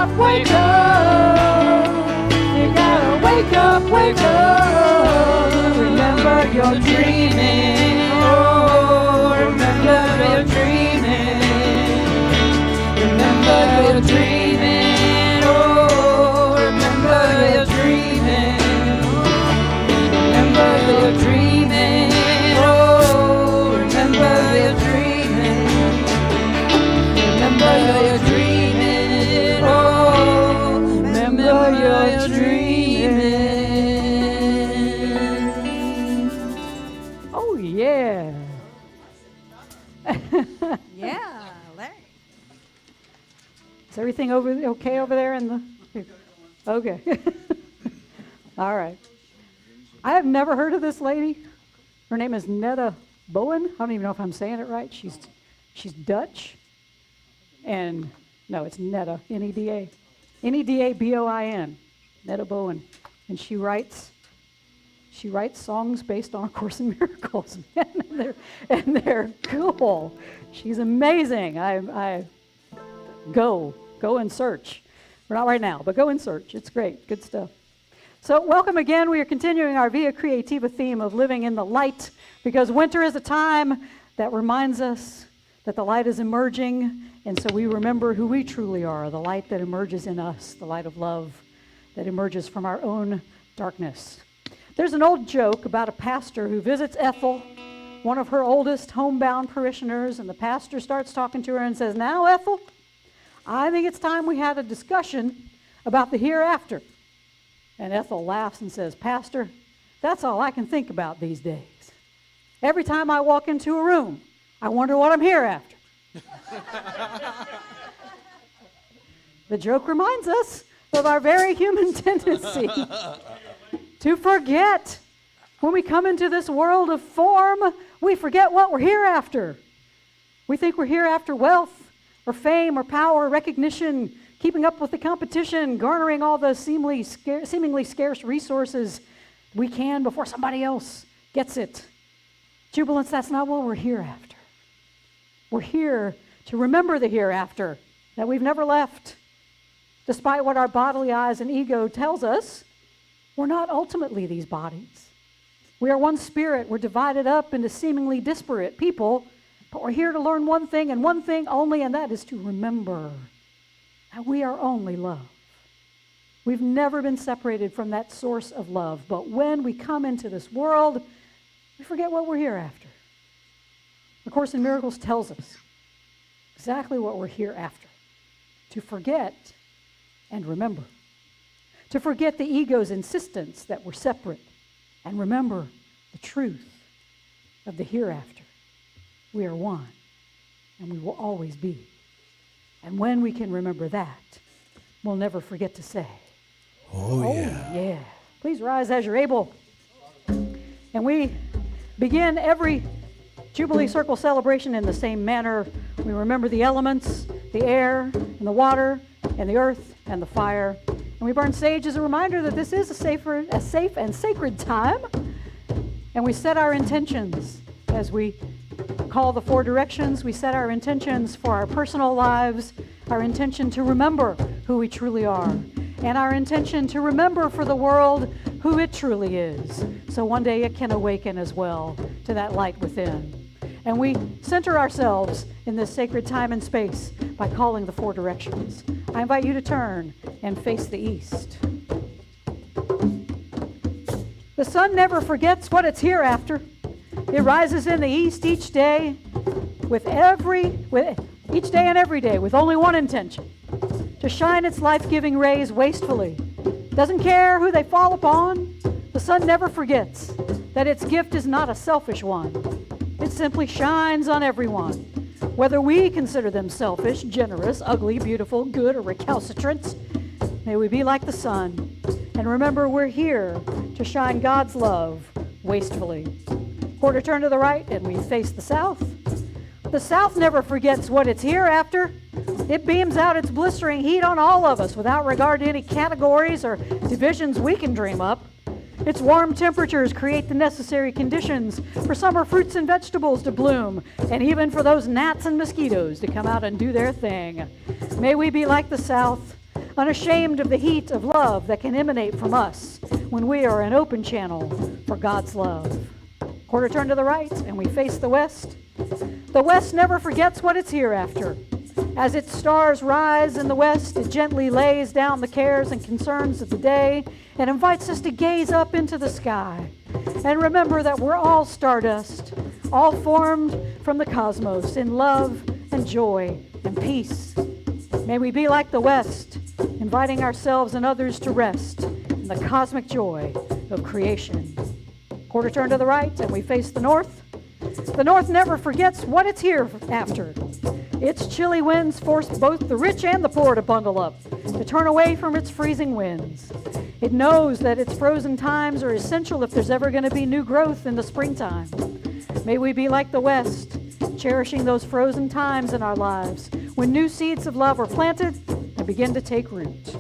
up, wake up. You gotta wake up, wake up. Remember you're dreaming. Oh, remember you're dreaming. Remember you're dreaming. Oh, remember you're dreaming. Remember you're dreaming. Oh, remember you're dreaming. Remember you're dreaming. Oh, remember you're dreaming. Oh, yeah. Yeah, Larry. Is everything okay over there in the... Okay. All right. I have never heard of this lady. Her name is Neda Boin. I don't even know if I'm saying it right. She's Dutch. And no, it's Neda, N-E-D-A. N-E-D-A-B-O-I-N. Neda Boin. And she writes songs based on A Course in Miracles. and they're cool. She's amazing. I go and search. We're not right now, but go and search. It's great. Good stuff. So welcome again. We are continuing our VIA CREATIVA theme of living in the light, because winter is a time that reminds us that the light is emerging, and so we remember who we truly are, the light that emerges in us, the light of love that emerges from our own darkness. There's an old joke about a pastor who visits Ethel, one of her oldest homebound parishioners, and the pastor starts talking to her and says, "Now, Ethel, I think it's time we had a discussion about the hereafter." And Ethel laughs and says, "Pastor, that's all I can think about these days. Every time I walk into a room, I wonder what I'm here after." The joke reminds us of our very human tendency to forget. When we come into this world of form, we forget what we're here after. We think we're here after wealth or fame or power, recognition, keeping up with the competition, garnering all the seemingly scarce resources we can before somebody else gets it. Jubilants, that's not what we're here after. We're here to remember the hereafter that we've never left. Despite what our bodily eyes and ego tells us, we're not ultimately these bodies. We are one spirit. We're divided up into seemingly disparate people, but we're here to learn one thing and one thing only, and that is to remember that we are only love. We've never been separated from that source of love, but when we come into this world, we forget what we're here after. The Course in Miracles tells us exactly what we're here after: to forget and remember. To forget the ego's insistence that we're separate, and remember the truth of the hereafter. We are one, and we will always be. And when we can remember that, we'll never forget to say, Oh, yeah. Yeah. Please rise as you're able. And we begin every Jubilee Circle celebration in the same manner. We remember the elements, the air, and the water, and the earth, and the fire. And we burn sage as a reminder that this is a safe and sacred time. And we set our intentions as we call the four directions. We set our intentions for our personal lives, our intention to remember who we truly are, and our intention to remember for the world who it truly is, so one day it can awaken as well to that light within. And we center ourselves in this sacred time and space by calling the four directions. I invite you to turn and face the east. The sun never forgets what it's here after. It rises in the east each day each day and every day with only one intention: to shine its life-giving rays wastefully. Doesn't care who they fall upon. The sun never forgets that its gift is not a selfish one. It simply shines on everyone, whether we consider them selfish, generous, ugly, beautiful, good, or recalcitrant. May we be like the sun, and remember we're here to shine God's love wastefully. Quarter turn to the right, and we face the south. The south never forgets what it's here after. It beams out its blistering heat on all of us without regard to any categories or divisions we can dream up. Its warm temperatures create the necessary conditions for summer fruits and vegetables to bloom, and even for those gnats and mosquitoes to come out and do their thing. May we be like the south, unashamed of the heat of love that can emanate from us when we are an open channel for God's love. Quarter turn to the right, and we face the west. The west never forgets what it's hereafter. As its stars rise in the west, it gently lays down the cares and concerns of the day and invites us to gaze up into the sky and remember that we're all stardust, all formed from the cosmos in love and joy and peace. May we be like the west, inviting ourselves and others to rest in the cosmic joy of creation. Quarter turn to the right, and we face the north. The north never forgets what it's here after. Its chilly winds force both the rich and the poor to bundle up, to turn away from its freezing winds. It knows that its frozen times are essential if there's ever going to be new growth in the springtime. May we be like the west, cherishing those frozen times in our lives when new seeds of love are planted and begin to take root.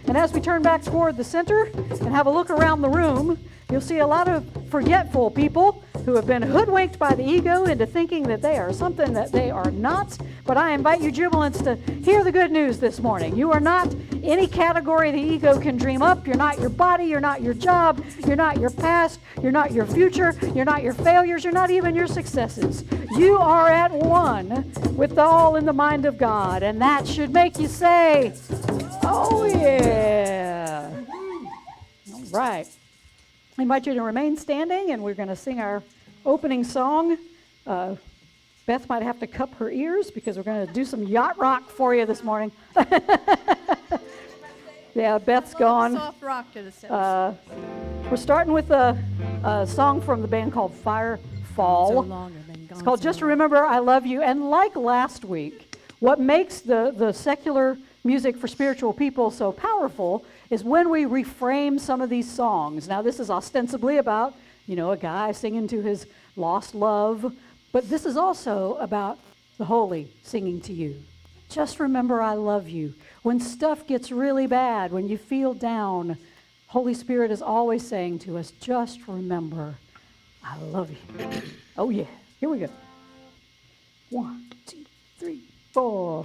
And as we turn back toward the center and have a look around the room, you'll see a lot of forgetful people who have been hoodwinked by the ego into thinking that they are something that they are not. But I invite you, Jubilants, to hear the good news this morning. You are not any category the ego can dream up. You're not your body. You're not your job. You're not your past. You're not your future. You're not your failures. You're not even your successes. You are at one with the all in the mind of God. And that should make you say, oh, yeah. All right. I invite you to remain standing, and we're going to sing our opening song. Beth might have to cup her ears because we're going to do some yacht rock for you this morning. Yeah, Beth's gone. Soft rock to the center. We're starting with a song from the band called Firefall. It's called Just Remember I Love You. And like last week, what makes the secular music for spiritual people so powerful is when we reframe some of these songs. Now, this is ostensibly about, a guy singing to his lost love, but this is also about the holy singing to you. Just remember I love you. When stuff gets really bad, when you feel down, Holy Spirit is always saying to us, just remember I love you. Oh, yeah. Here we go. 1, 2, 3, 4.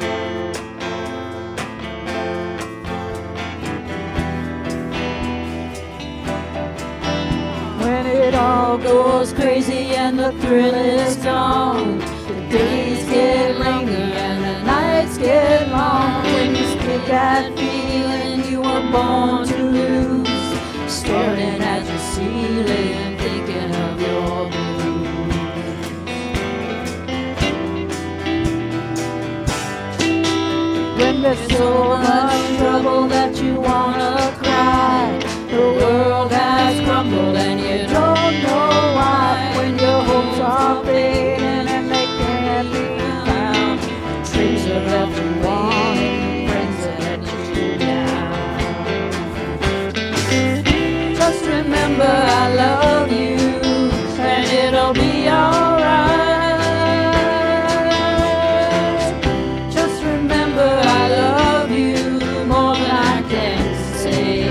When it all goes crazy and the thrill is gone, the days get rainy and the nights get long. When you get that feeling you were born to lose, staring at your ceiling, thinking of your blues. When there's so much trouble that you wanna cry, the world has crumbled and you don't know why. When your hopes are fading and they can't be found, dreams are left you wanting, friends that let you down. Just remember I love you and it'll be alright. Just remember I love you more than I can say.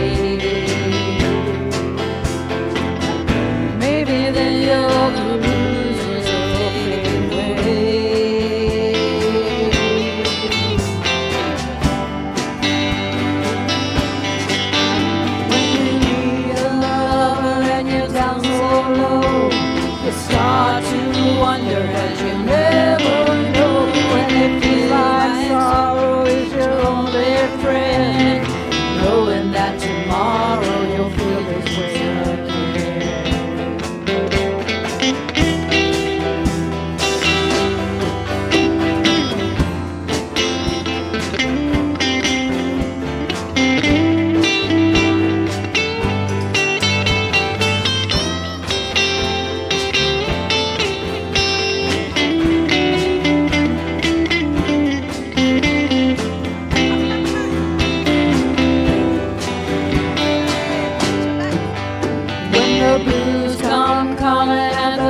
Start to wonder as you never know when it feels like sorrow is your only friend, knowing that tomorrow you'll feel this way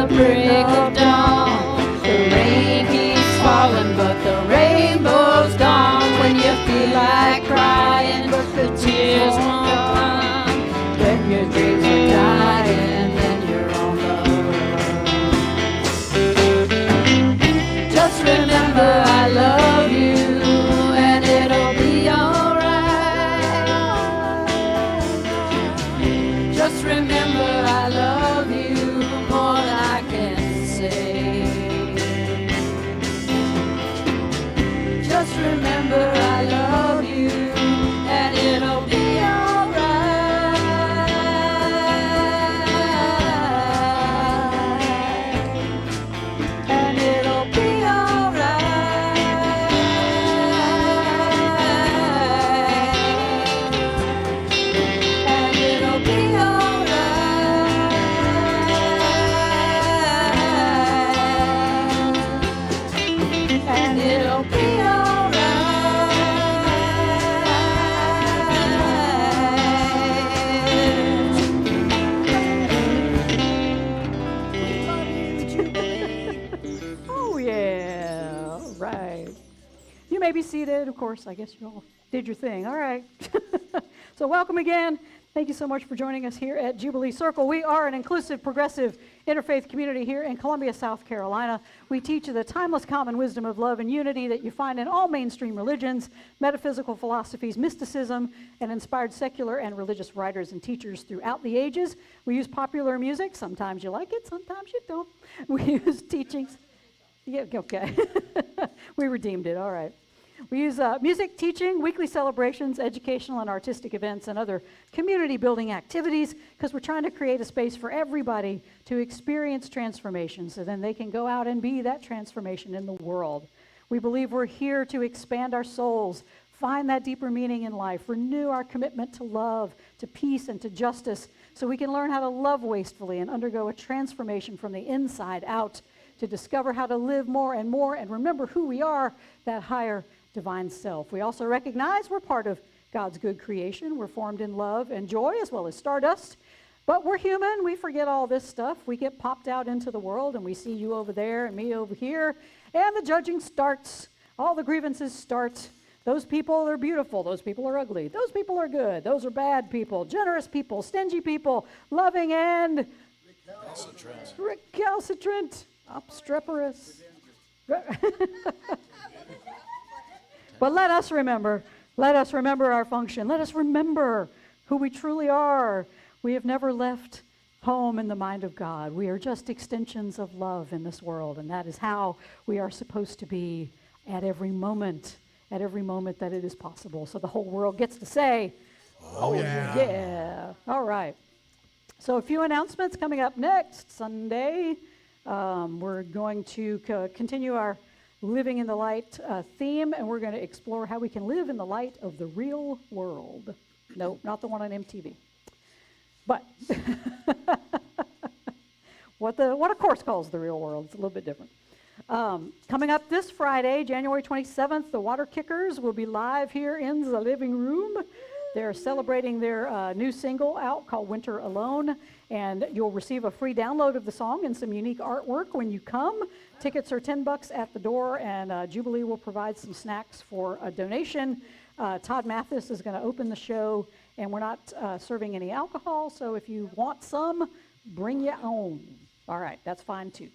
break of dawn. The rain keeps falling, but the rainbow's gone. When you feel like crying, but the tears won't come. When your dreams are dying, then you're on the run. Just remember I love you, and it'll be alright. seated. Of course, I guess you all did your thing. All right. So welcome again. Thank you so much for joining us here at Jubilee Circle. We are an inclusive, progressive, interfaith community here in Columbia, South Carolina. We teach the timeless common wisdom of love and unity that you find in all mainstream religions, metaphysical philosophies, mysticism, and inspired secular and religious writers and teachers throughout the ages. We use popular music. Sometimes you like it, sometimes you don't. We use teachings. Yeah, okay. We redeemed it, all right. We use music, teaching, weekly celebrations, educational and artistic events, and other community building activities because we're trying to create a space for everybody to experience transformation so then they can go out and be that transformation in the world. We believe we're here to expand our souls, find that deeper meaning in life, renew our commitment to love, to peace, and to justice so we can learn how to love wastefully and undergo a transformation from the inside out to discover how to live more and remember who we are, that higher divine self. We also recognize we're part of God's good creation. We're formed in love and joy as well as stardust. But we're human. We forget all this stuff. We get popped out into the world and we see you over there and me over here. And the judging starts. All the grievances start. Those people are beautiful. Those people are ugly. Those people are good. Those are bad people. Generous people. Stingy people. Loving and recalcitrant. Obstreperous. But let us remember our function. Let us remember who we truly are. We have never left home in the mind of God. We are just extensions of love in this world, and that is how we are supposed to be at every moment that it is possible. So the whole world gets to say, oh yeah. All right. So a few announcements coming up next Sunday. We're going to continue our Living in the Light theme, and we're going to explore how we can live in the light of the real world. No, not the one on MTV. But what a course calls the real world. It's a little bit different. Coming up this Friday, January 27th, the Water Kickers will be live here in the living room. They're celebrating their new single out called Winter Alone, and you'll receive a free download of the song and some unique artwork when you come. Tickets are $10 at the door, and Jubilee will provide some snacks for a donation. Todd Mathis is going to open the show, and we're not serving any alcohol, so if you want some, bring your own. All right, that's fine too.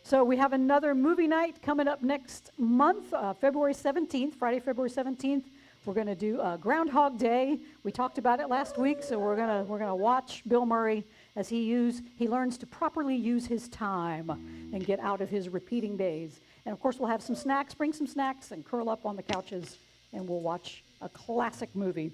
So we have another movie night coming up next month, February 17th, Friday, February 17th. We're going to do Groundhog Day. We talked about it last week, so we're gonna watch Bill Murray as he learns to properly use his time and get out of his repeating days. And of course, we'll have some snacks. Bring some snacks and curl up on the couches, and we'll watch a classic movie.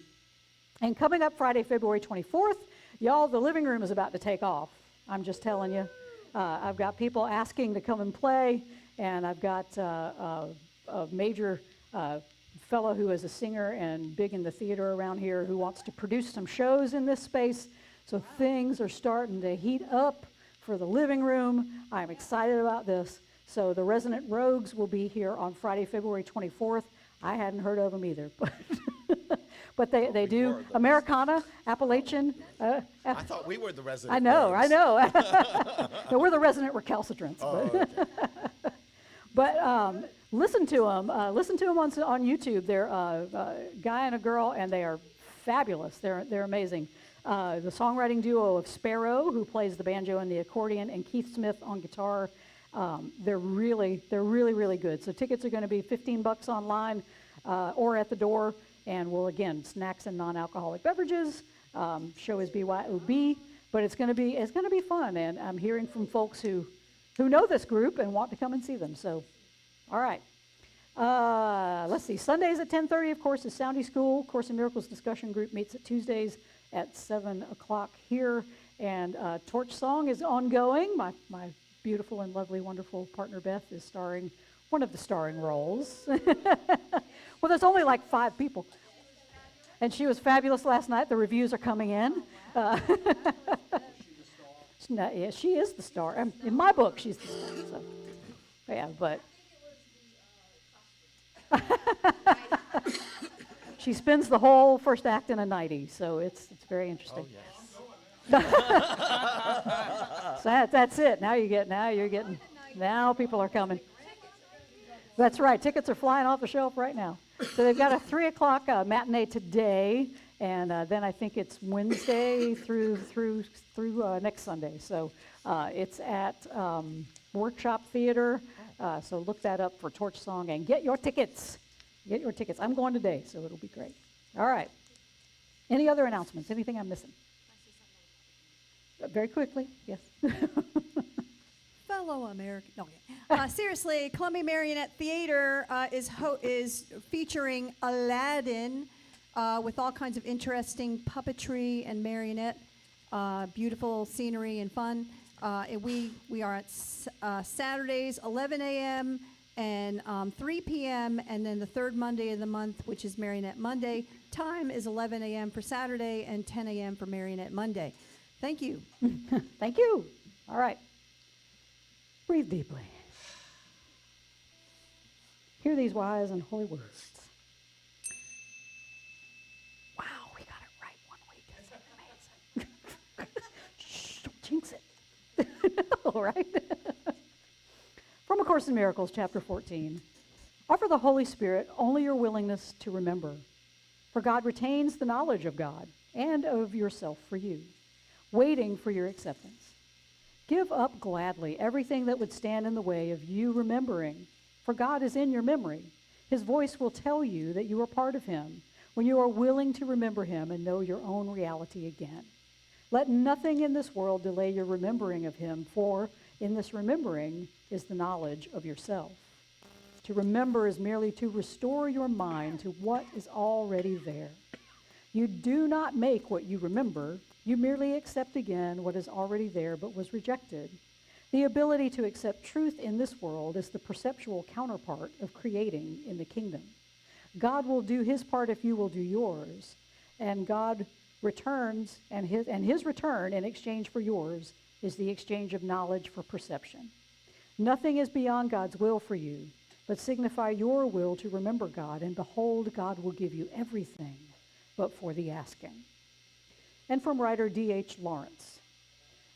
And coming up Friday, February 24th, y'all, the living room is about to take off. I'm just telling you. I've got people asking to come and play, and I've got a major fellow who is a singer and big in the theater around here who wants to produce some shows in this space. So things are starting to heat up for the living room. I'm excited about this. So the Resident Rogues will be here on Friday, February 24th. I hadn't heard of them either, but they do Americana, Appalachian. I thought we were the Resident I know. No, we're the Resident Recalcitrants. Oh, But listen to them. Listen to them on YouTube. They're a guy and a girl, and they are fabulous. They're amazing. The songwriting duo of Sparrow, who plays the banjo and the accordion, and Keith Smith on guitar. They're really good. So tickets are going to be $15 online or at the door, and we'll again snacks and non-alcoholic beverages. Show is BYOB, but it's going to be fun, and I'm hearing from folks who know this group and want to come and see them. So, all right. Let's see. Sundays at 10:30, of course, is Soundy School. Course in Miracles discussion group meets at Tuesdays at 7 o'clock here. And Torch Song is ongoing. My beautiful and lovely, wonderful partner Beth is starring one of the starring roles. Well, there's only like 5 people. And she was fabulous last night. The reviews are coming in. Yeah, she is the star. In my book, she's the star. So, yeah, but she spends the whole first act in a nightie, so it's very interesting. Oh, yes. So that's it. Now people are coming. That's right. Tickets are flying off the shelf right now. So they've got a 3 o'clock matinee today, and then I think it's Wednesday through next Sunday. So it's at Workshop Theater. So look that up for Torch Song and get your tickets. Get your tickets. I'm going today, so it'll be great. All right. Any other announcements? Anything I'm missing? Very quickly, yes. Fellow American. No, yeah. Seriously, Columbia Marionette Theater is featuring Aladdin with all kinds of interesting puppetry and marionette, beautiful scenery and fun. We are at Saturdays, 11 a.m. and 3 p.m. and then the third Monday of the month, which is Marionette Monday. Time is 11 a.m. for Saturday and 10 a.m. for Marionette Monday. Thank you. Thank you. All right. Breathe deeply. Hear these wise and holy words. Wow, we got it right one week. Isn't that amazing? Shh, don't jinx it. All right. From A Course in Miracles, chapter 14. Offer the Holy Spirit only your willingness to remember, for God retains the knowledge of God and of yourself for you, waiting for your acceptance. Give up gladly everything that would stand in the way of you remembering, for God is in your memory. His voice will tell you that you are part of him when you are willing to remember him and know your own reality again. Let nothing in this world delay your remembering of him, for in this remembering is the knowledge of yourself. To remember is merely to restore your mind to what is already there. You do not make what you remember. You merely accept again what is already there but was rejected. The ability to accept truth in this world is the perceptual counterpart of creating in the kingdom. God will do his part if you will do yours, and God returns, and his return in exchange for yours is the exchange of knowledge for perception. Nothing is beyond God's will for you, but signify your will to remember God, and behold, God will give you everything but for the asking. And from writer D.H. Lawrence,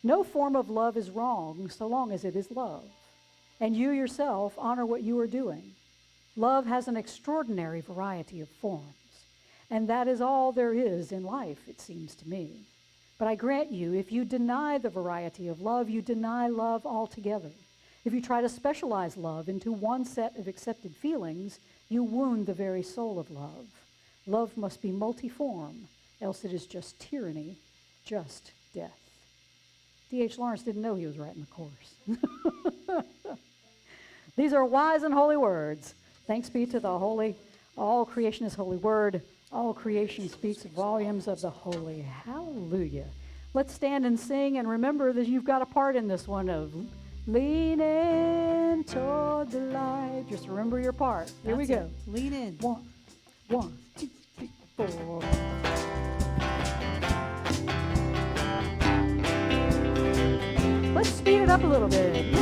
no form of love is wrong so long as it is love, and you yourself honor what you are doing. Love has an extraordinary variety of forms, and that is all there is in life, it seems to me. But I grant you, if you deny the variety of love, you deny love altogether. If you try to specialize love into one set of accepted feelings, you wound the very soul of love. Love must be multiform, else it is just tyranny, just death. D.H. Lawrence didn't know he was writing the course. These are wise and holy words. Thanks be to the holy. All creation is holy word. All creation speaks volumes of the holy. Hallelujah. Let's stand and sing, and remember that you've got a part in this one of lean in toward the light. Just remember your part. Here we go. Lean in. One, 2, 3, 4. Let's speed it up a little bit.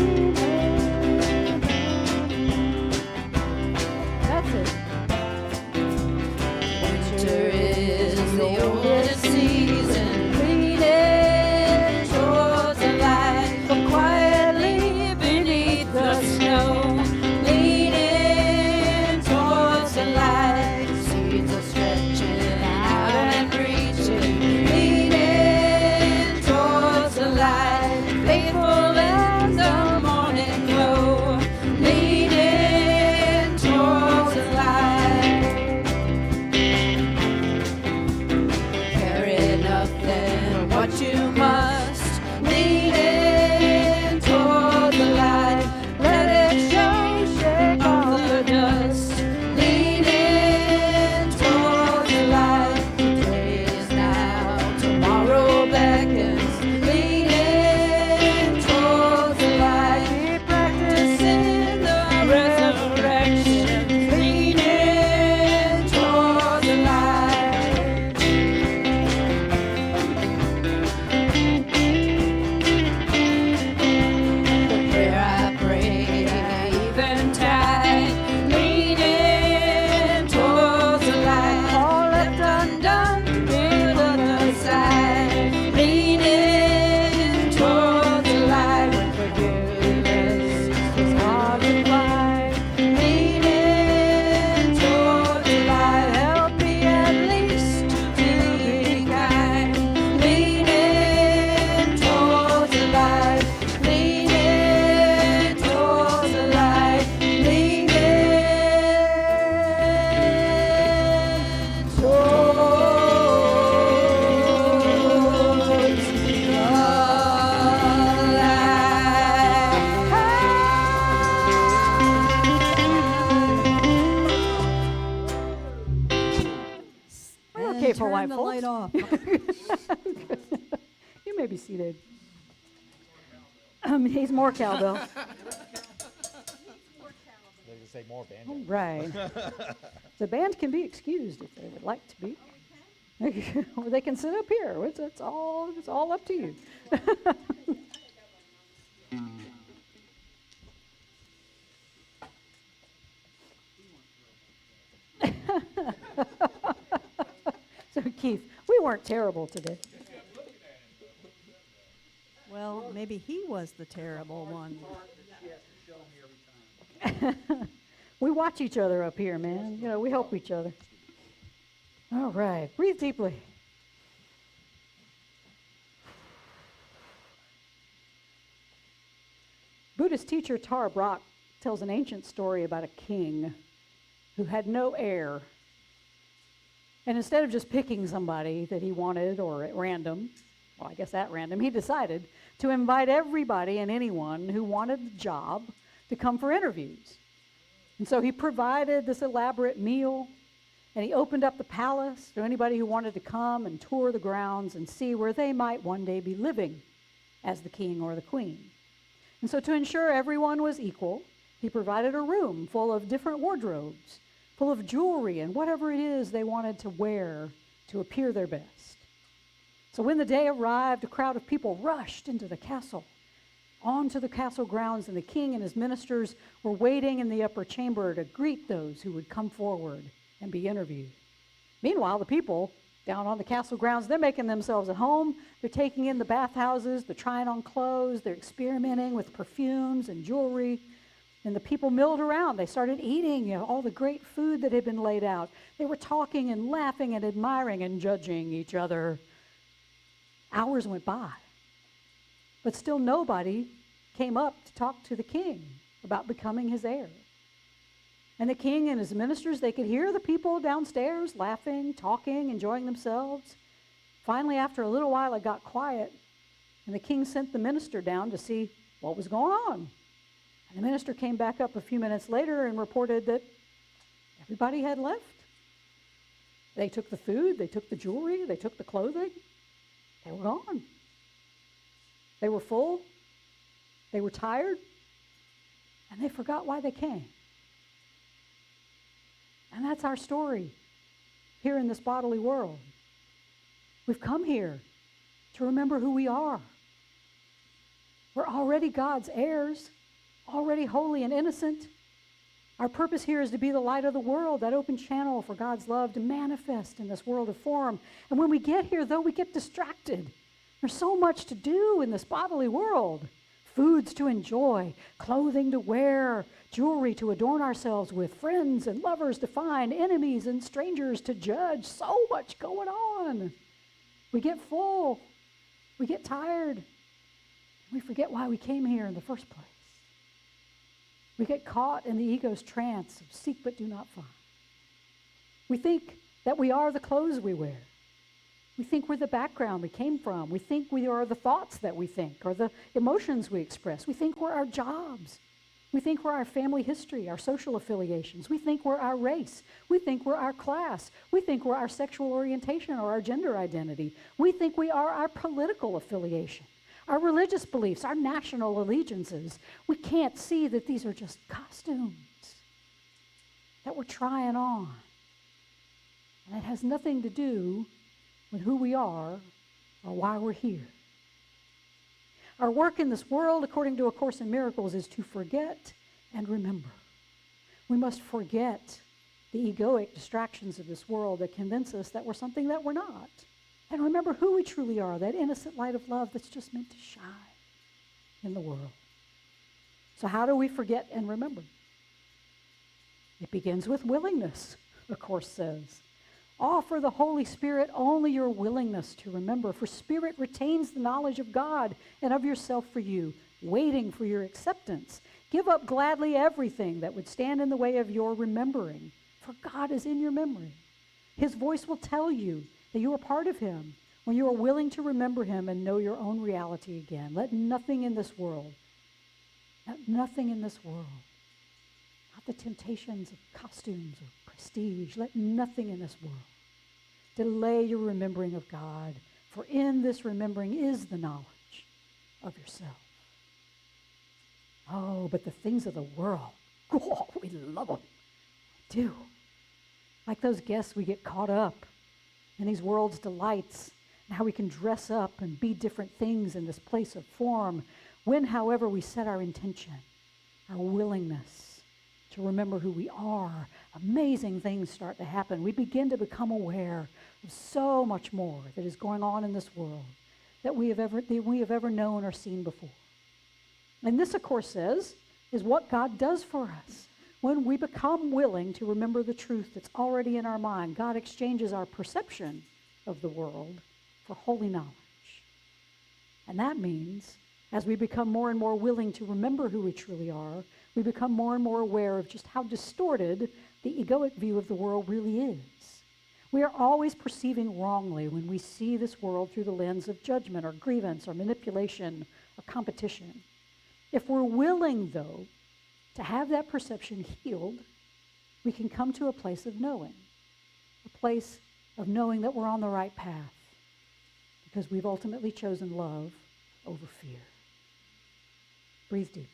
That's it. Winter is the oldest season, leaning towards the light, but quietly beneath the snow, leaning towards the light, seeds are stretching out and reaching, leaning towards the light, faithful as the morning glow, leaning towards the light. Carry nothing what you must, leaning toward the light, let it show, shake off the dust, leaning toward the light. Today is now, tomorrow beckons, leaning toward the light. Keep practicing the resurrection, leaning toward the light. The prayer I pray, eventide, leaning towards the light. All left undone, give other side, leaning towards the light. When forgiveness is hard to find, leaning towards the okay for turn white the folks. light off. You may be seated. He's more cowbell. They just say more band. All right. The band can be excused if they would like to be. Or they can sit up here. It's all up to you. So Keith, we weren't terrible today. Well, maybe he was the terrible one. We watch each other up here, man. You know, we help each other. All right, breathe deeply. Buddhist teacher Tara Brach tells an ancient story about a king who had no heir. And instead of just picking somebody that he wanted or at random, well, I guess at random, he decided to invite everybody and anyone who wanted the job to come for interviews. And so he provided this elaborate meal, and he opened up the palace to anybody who wanted to come and tour the grounds and see where they might one day be living as the king or the queen. And so to ensure everyone was equal, he provided a room full of different wardrobes, full of jewelry and whatever it is they wanted to wear to appear their best. So when the day arrived, a crowd of people rushed into the castle, onto the castle grounds, and the king and his ministers were waiting in the upper chamber to greet those who would come forward and be interviewed. Meanwhile, the people down on the castle grounds, they're making themselves at home. They're taking in the bathhouses, they're trying on clothes, they're experimenting with perfumes and jewelry. And the people milled around. They started eating, all the great food that had been laid out. They were talking and laughing and admiring and judging each other. Hours went by, but still nobody came up to talk to the king about becoming his heir. And the king and his ministers, they could hear the people downstairs laughing, talking, enjoying themselves. Finally, after a little while, it got quiet, and the king sent the minister down to see what was going on. And the minister came back up a few minutes later and reported that everybody had left. They took the food, they took the jewelry, they took the clothing. They were gone. They were full, they were tired, and they forgot why they came. And that's our story here in this bodily world. We've come here to remember who we are. We're already God's heirs, already holy and innocent. Our purpose here is to be the light of the world, that open channel for God's love to manifest in this world of form. And when we get here, though, we get distracted. There's so much to do in this bodily world. Foods to enjoy, clothing to wear, jewelry to adorn ourselves with, friends and lovers to find, enemies and strangers to judge. So much going on. We get full. We get tired. We forget why we came here in the first place. We get caught in the ego's trance of seek but do not find. We think that we are the clothes we wear. We think we're the background we came from. We think we are the thoughts that we think or the emotions we express. We think we're our jobs. We think we're our family history, our social affiliations. We think we're our race. We think we're our class. We think we're our sexual orientation or our gender identity. We think we are our political affiliation, our religious beliefs, our national allegiances. We can't see that these are just costumes that we're trying on. And it has nothing to do with who we are or why we're here. Our work in this world, according to A Course in Miracles, is to forget and remember. We must forget the egoic distractions of this world that convince us that we're something that we're not. And remember who we truly are, that innocent light of love that's just meant to shine in the world. So how do we forget and remember? It begins with willingness, the Course says. Offer the Holy Spirit only your willingness to remember, for Spirit retains the knowledge of God and of yourself for you, waiting for your acceptance. Give up gladly everything that would stand in the way of your remembering, for God is in your memory. His voice will tell you that you are part of Him when you are willing to remember Him and know your own reality again. Let nothing in this world, not the temptations of costumes or prestige, let nothing in this world Delay your remembering of God, for in this remembering is the knowledge of yourself. Oh, but the things of the world, oh, we love them. We do. Like those guests, we get caught up in these world's delights and how we can dress up and be different things in this place of form when, however, we set our intention, our willingness to remember who we are, amazing things start to happen. We begin to become aware of so much more that is going on in this world that we have ever known or seen before. And this, of course, is what God does for us. When we become willing to remember the truth that's already in our mind, God exchanges our perception of the world for holy knowledge. And that means, as we become more and more willing to remember who we truly are, we become more and more aware of just how distorted the egoic view of the world really is. We are always perceiving wrongly when we see this world through the lens of judgment or grievance or manipulation or competition. If we're willing, though, to have that perception healed, we can come to a place of knowing that we're on the right path because we've ultimately chosen love over fear. Breathe deeply.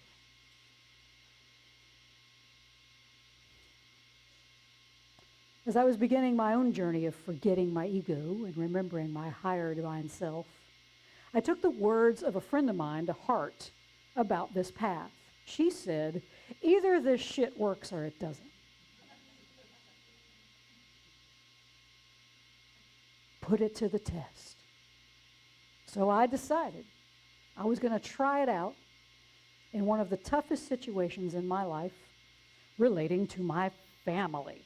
As I was beginning my own journey of forgetting my ego and remembering my higher divine self, I took the words of a friend of mine to heart about this path. She said, either this shit works or it doesn't. Put it to the test. So I decided I was going to try it out in one of the toughest situations in my life relating to my family,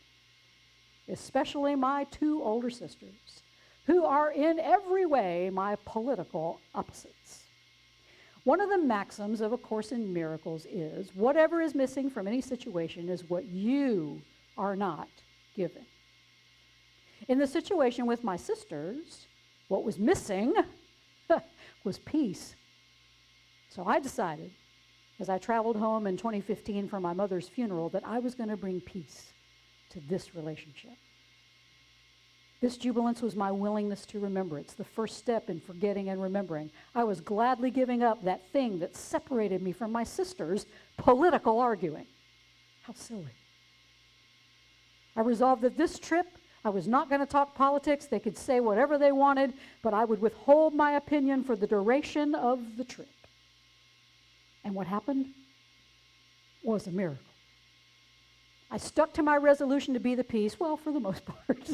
especially my two older sisters, who are in every way my political opposites. One of the maxims of A Course in Miracles is, whatever is missing from any situation is what you are not giving. In the situation with my sisters, what was missing was peace. So I decided, as I traveled home in 2015 for my mother's funeral, that I was going to bring peace to this relationship. This jubilance was my willingness to remember. It's the first step in forgetting and remembering. I was gladly giving up that thing that separated me from my sisters' political arguing. How silly. I resolved that this trip, I was not going to talk politics. They could say whatever they wanted, but I would withhold my opinion for the duration of the trip. And what happened was a miracle. I stuck to my resolution to be the peace, well, for the most part.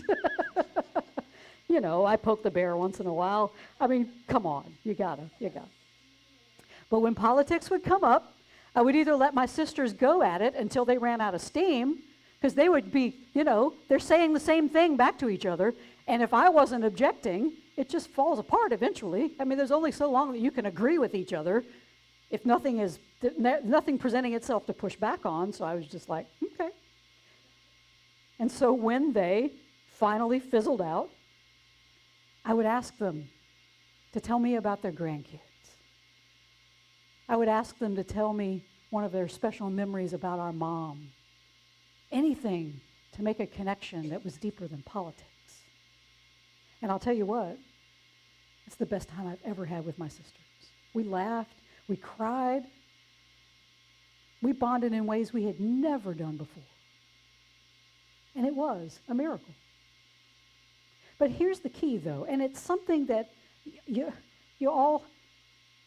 You know, I poke the bear once in a while. I mean, come on, you gotta. But when politics would come up, I would either let my sisters go at it until they ran out of steam, because they would be, you know, they're saying the same thing back to each other, and if I wasn't objecting, it just falls apart eventually. I mean, there's only so long that you can agree with each other if nothing presenting itself to push back on, so I was just like, okay. And so when they finally fizzled out, I would ask them to tell me about their grandkids. I would ask them to tell me one of their special memories about our mom. Anything to make a connection that was deeper than politics. And I'll tell you what, it's the best time I've ever had with my sisters. We laughed, we cried, we bonded in ways we had never done before. And it was a miracle. But here's the key, though, and it's something that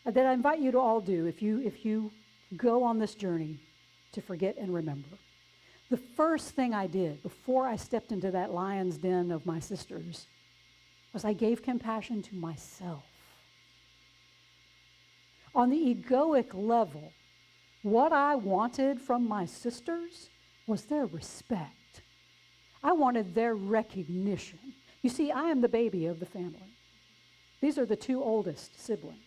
that I invite you to all do if you go on this journey to forget and remember. The first thing I did before I stepped into that lion's den of my sisters was I gave compassion to myself. On the egoic level, what I wanted from my sisters was their respect. I wanted their recognition. You see, I am the baby of the family. These are the two oldest siblings.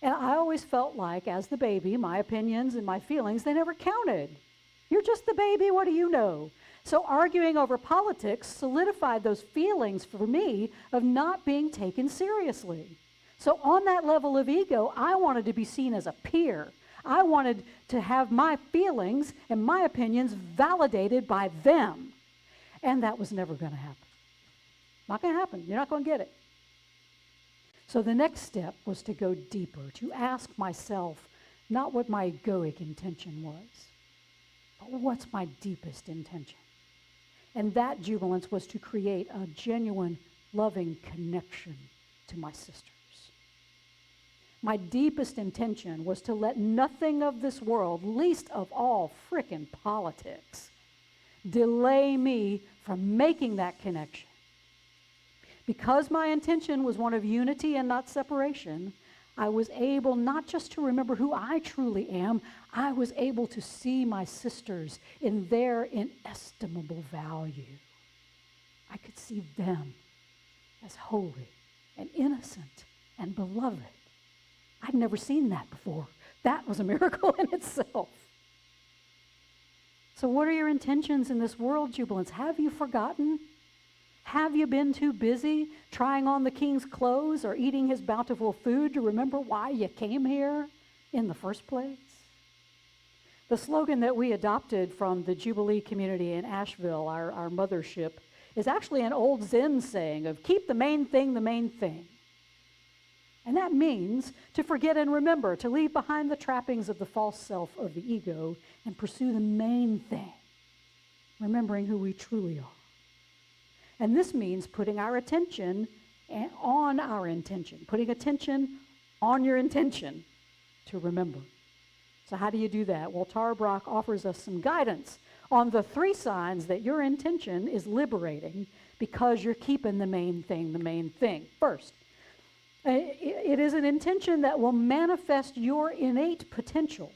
And I always felt like, as the baby, my opinions and my feelings, they never counted. You're just the baby, what do you know? So arguing over politics solidified those feelings for me of not being taken seriously. So on that level of ego, I wanted to be seen as a peer. I wanted to have my feelings and my opinions validated by them. And that was never going to happen. Not going to happen. You're not going to get it. So the next step was to go deeper, to ask myself not what my egoic intention was, but what's my deepest intention. And that jubilance was to create a genuine, loving connection to my sisters. My deepest intention was to let nothing of this world, least of all frickin' politics, delay me from making that connection. Because my intention was one of unity and not separation, I was able not just to remember who I truly am, I was able to see my sisters in their inestimable value. I could see them as holy and innocent and beloved. I'd never seen that before. That was a miracle in itself. So what are your intentions in this world, jubilants? Have you forgotten? Have you been too busy trying on the king's clothes or eating his bountiful food to remember why you came here in the first place? The slogan that we adopted from the Jubilee community in Asheville, our mothership, is actually an old Zen saying of keep the main thing the main thing. And that means to forget and remember, to leave behind the trappings of the false self of the ego and pursue the main thing, remembering who we truly are. And this means putting our attention on our intention, putting attention on your intention to remember. So how do you do that? Well, Tara Brach offers us some guidance on the 3 signs that your intention is liberating because you're keeping the main thing the main thing. First, it is an intention that will manifest your innate potential.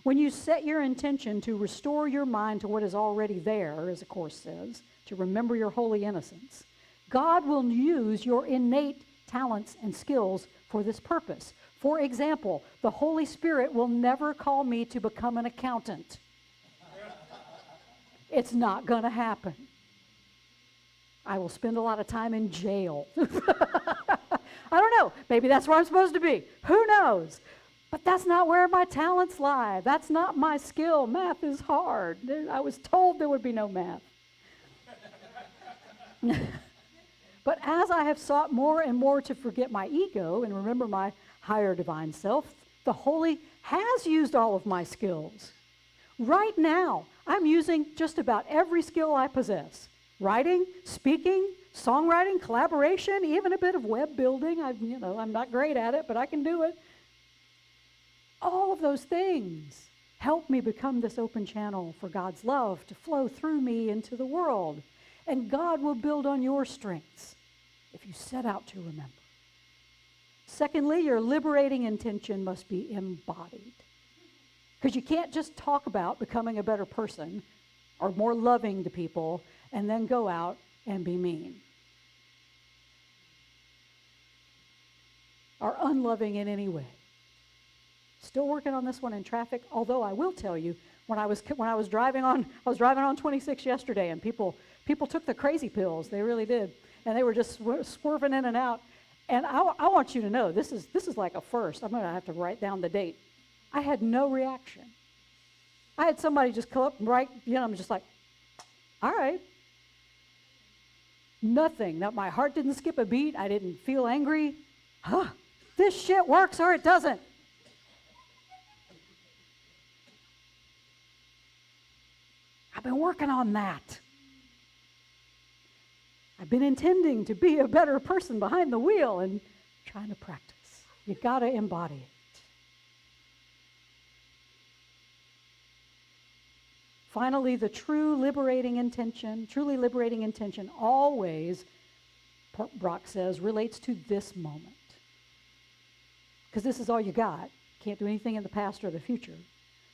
When you set your intention to restore your mind to what is already there, as the Course says, to remember your holy innocence, God will use your innate talents and skills for this purpose. For example, the Holy Spirit will never call me to become an accountant. It's not going to happen. I will spend a lot of time in jail. I don't know. Maybe that's where I'm supposed to be. Who knows? But that's not where my talents lie. That's not my skill. Math is hard. I was told there would be no math. But as I have sought more and more to forget my ego and remember my higher divine self, the Holy has used all of my skills. Right now, I'm using just about every skill I possess. Writing, speaking, songwriting, collaboration, even a bit of web building. I'm not great at it, but I can do it. All of those things help me become this open channel for God's love to flow through me into the world. And God will build on your strengths if you set out to remember. Secondly, your liberating intention must be embodied. Because you can't just talk about becoming a better person or more loving to people and then go out and be mean or unloving in any way. Still working on this one in traffic, although I will tell you, when I was driving on 26 yesterday, and people took the crazy pills. They really did, and they were just swerving in and out. And I want you to know this is like a first. I'm going to have to write down the date. I had no reaction. I had somebody just come up and write. I'm just like, all right. Nothing. Now, my heart didn't skip a beat. I didn't feel angry. This shit works or it doesn't. I've been working on that. I've been intending to be a better person behind the wheel and trying to practice. You got to embody it. Finally, the truly liberating intention always, Brock says, relates to this moment. Because this is all you got. Can't do anything in the past or the future.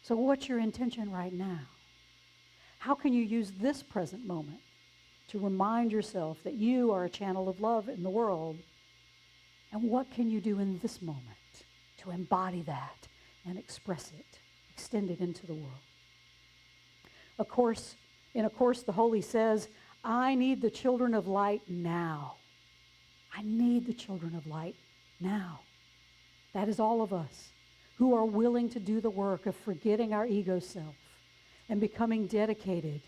So what's your intention right now? How can you use this present moment to remind yourself that you are a channel of love in the world? And what can you do in this moment to embody that and express it, extend it into the world? In a course, the Holy says, I need the children of light now. I need the children of light now. That is all of us who are willing to do the work of forgetting our ego self and becoming dedicated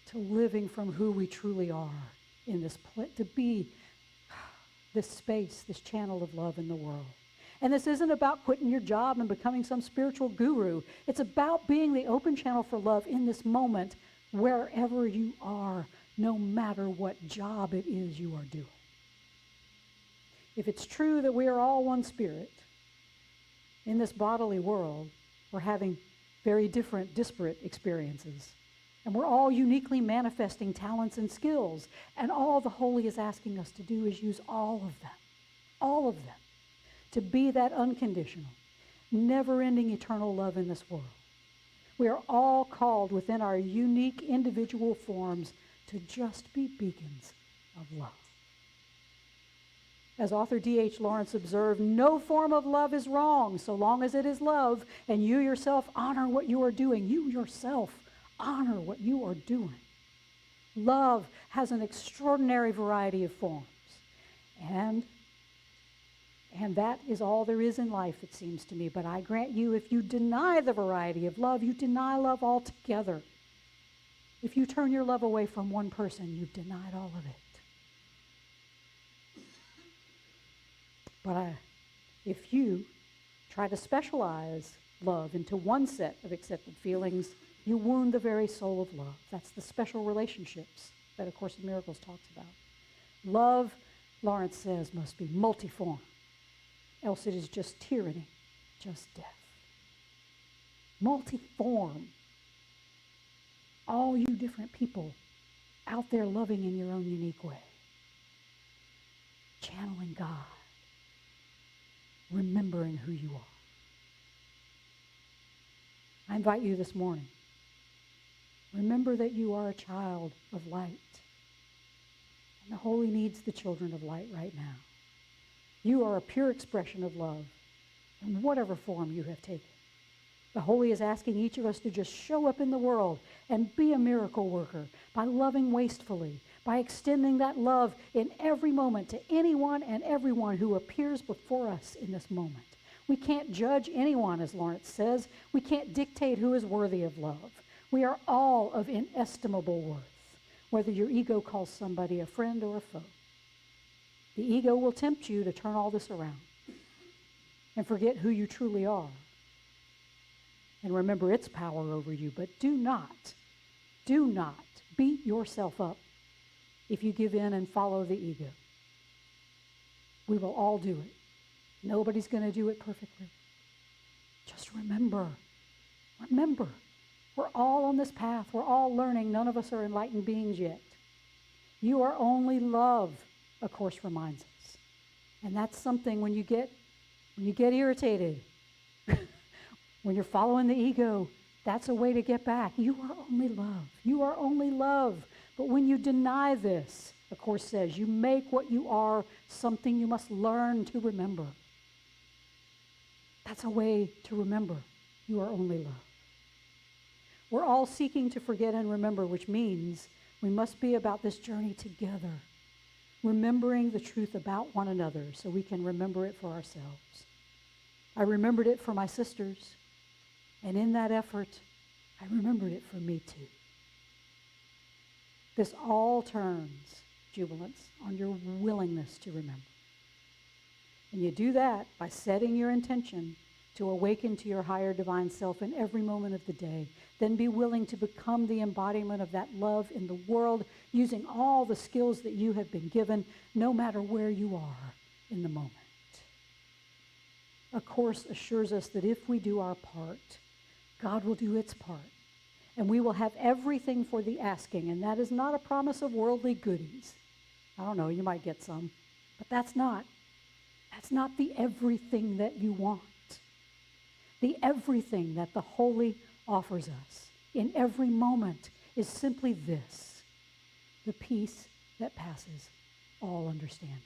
to living from who we truly are in this to be this space, this channel of love in the world. And this isn't about quitting your job and becoming some spiritual guru. It's about being the open channel for love in this moment, wherever you are, no matter what job it is you are doing. If it's true that we are all one spirit in this bodily world, we're having very different, disparate experiences. And we're all uniquely manifesting talents and skills. And all the Holy is asking us to do is use all of them, to be that unconditional, never-ending eternal love in this world. We are all called within our unique individual forms to just be beacons of love. As author D.H. Lawrence observed, no form of love is wrong so long as it is love and you yourself honor what you are doing. You yourself honor what you are doing. Love has an extraordinary variety of forms. And that is all there is in life, it seems to me. But I grant you, if you deny the variety of love, you deny love altogether. If you turn your love away from one person, you've denied all of it. But if you try to specialize love into one set of accepted feelings, you wound the very soul of love. That's the special relationships that A Course in Miracles talks about. Love, Lawrence says, must be multiform, else it is just tyranny, just death. Multiform. All you different people out there loving in your own unique way. Channeling God. Remembering who you are. I invite you this morning. Remember that you are a child of light. And the Holy needs the children of light right now. You are a pure expression of love in whatever form you have taken. The Holy is asking each of us to just show up in the world and be a miracle worker by loving wastefully, by extending that love in every moment to anyone and everyone who appears before us in this moment. We can't judge anyone, as Lawrence says. We can't dictate who is worthy of love. We are all of inestimable worth, whether your ego calls somebody a friend or a foe. The ego will tempt you to turn all this around and forget who you truly are and remember its power over you. But do not beat yourself up if you give in and follow the ego. We will all do it. Nobody's going to do it perfectly. Just remember, we're all on this path. We're all learning. None of us are enlightened beings yet. You are only love, A Course reminds us. And that's something when you get irritated, when you're following the ego, that's a way to get back. You are only love. You are only love. But when you deny this, A Course says, you make what you are something you must learn to remember. That's a way to remember you are only love. We're all seeking to forget and remember, which means we must be about this journey together, remembering the truth about one another so we can remember it for ourselves. I remembered it for my sisters, and in that effort, I remembered it for me too. This all turns, jubilants, on your willingness to remember. And you do that by setting your intention to awaken to your higher divine self in every moment of the day. Then be willing to become the embodiment of that love in the world using all the skills that you have been given, no matter where you are in the moment. A Course assures us that if we do our part, God will do its part. And we will have everything for the asking. And that is not a promise of worldly goodies. I don't know, you might get some. But that's not the everything that you want. The everything that the Holy offers us in every moment is simply this: the peace that passes all understanding.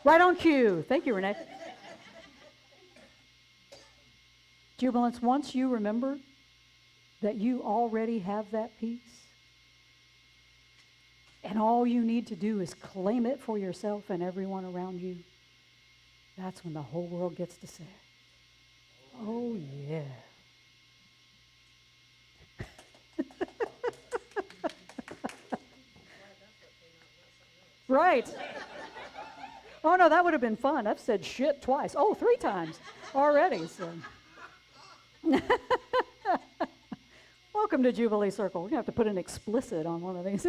Right on cue. Thank you, Renee. Jubilants, once you remember that you already have that peace, and all you need to do is claim it for yourself and everyone around you, that's when the whole world gets to say, oh yeah, Right. Oh, no, that would have been fun. I've said shit twice. Oh, 3 times already. So. Welcome to Jubilee Circle. We're going to have to put an explicit on one of these.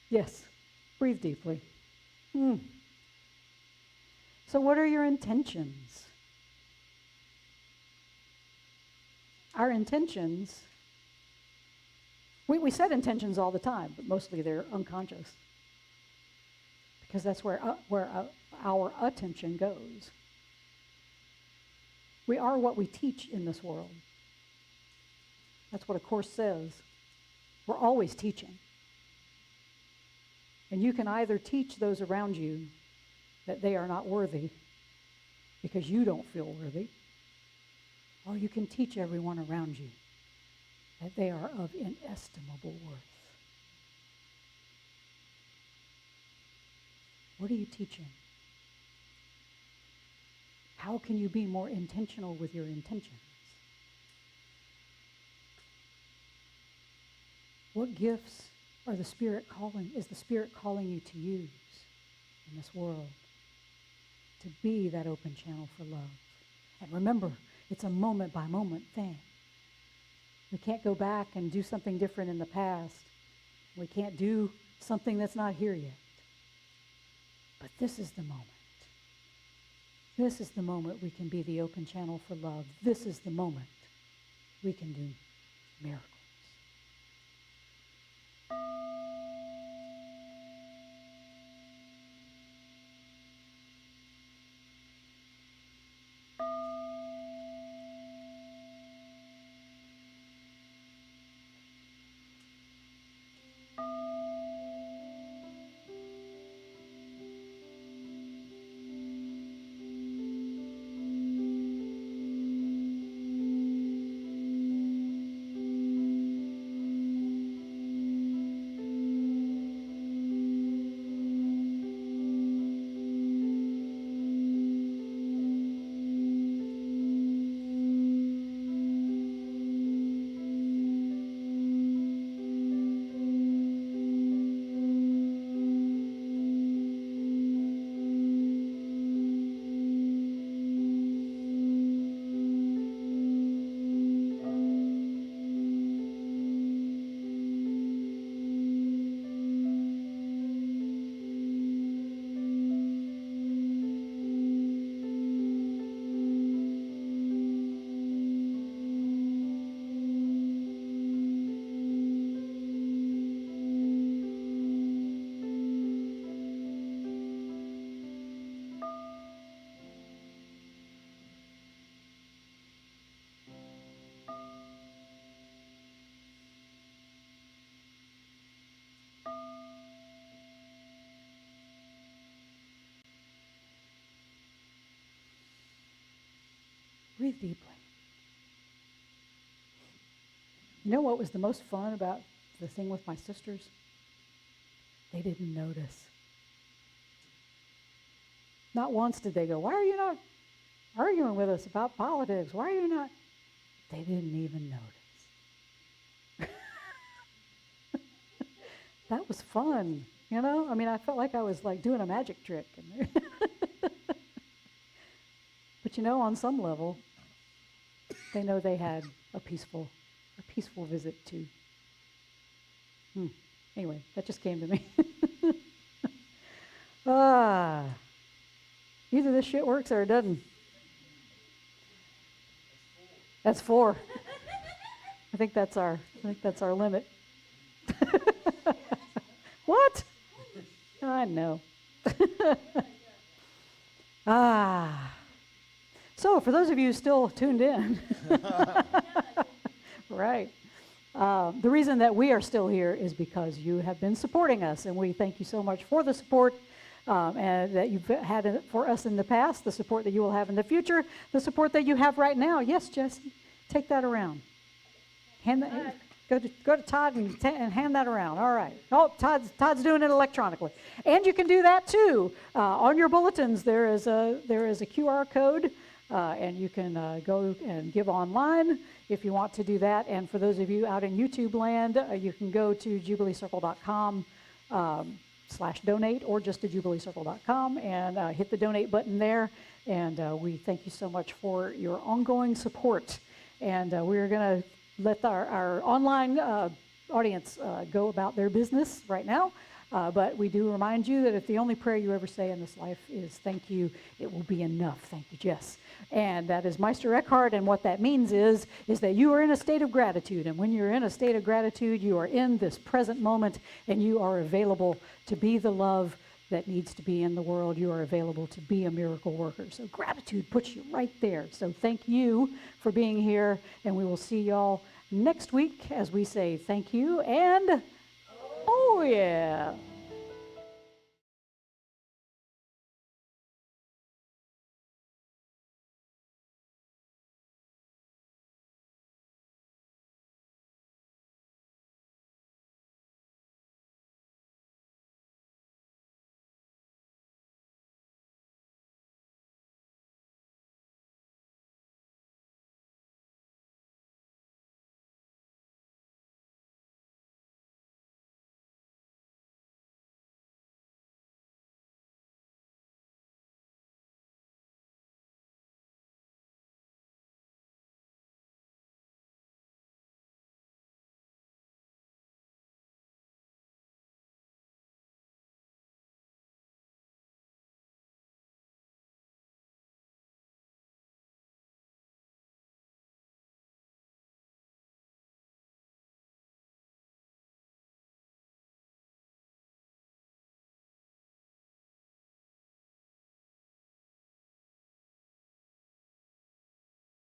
Yes. Breathe deeply. So what are your intentions? Our intentions, we set intentions all the time, but mostly they're unconscious. Because that's where our attention goes. We are what we teach in this world. That's what a course says. We're always teaching. And you can either teach those around you that they are not worthy because you don't feel worthy, or you can teach everyone around you that they are of inestimable worth. What are you teaching? How can you be more intentional with your intentions? What gifts is the Spirit calling you to use in this world to be that open channel for love? And remember, it's a moment by moment thing. We can't go back and do something different in the past. We can't do something that's not here yet. But this is the moment. This is the moment we can be the open channel for love. This is the moment we can do miracles. Breathe deeply. You know what was the most fun about the thing with my sisters? They didn't notice. Not once did they go, "Why are you not arguing with us about politics? Why are you not?" They didn't even notice. That was fun, you know? I mean, I felt like I was like doing a magic trick. But you know, on some level, they know they had a peaceful visit too. Anyway, that just came to me. Either this shit works or it doesn't. That's 4. I think that's our limit. What? I know. So for those of you still tuned in, right. The reason that we are still here is because you have been supporting us, and we thank you so much for the support and that you've had for us in the past, the support that you will have in the future, the support that you have right now. Yes, Jesse, take that around. Go to Todd and hand that around. All right. Oh, Todd's doing it electronically, and you can do that too. On your bulletins, there is a QR code and you can go and give online if you want to do that. And for those of you out in YouTube land, you can go to jubileecircle.com /donate, or just to jubileecircle.com and hit the donate button there. And we thank you so much for your ongoing support. And we're going to let our online audience go about their business right now. But we do remind you that if the only prayer you ever say in this life is thank you, it will be enough. Thank you, Jess. And that is Meister Eckhart, and what that means is that you are in a state of gratitude. And when you're in a state of gratitude, you are in this present moment, and you are available to be the love that needs to be in the world. You are available to be a miracle worker. So gratitude puts you right there. So thank you for being here, and we will see y'all next week as we say thank you and oh yeah.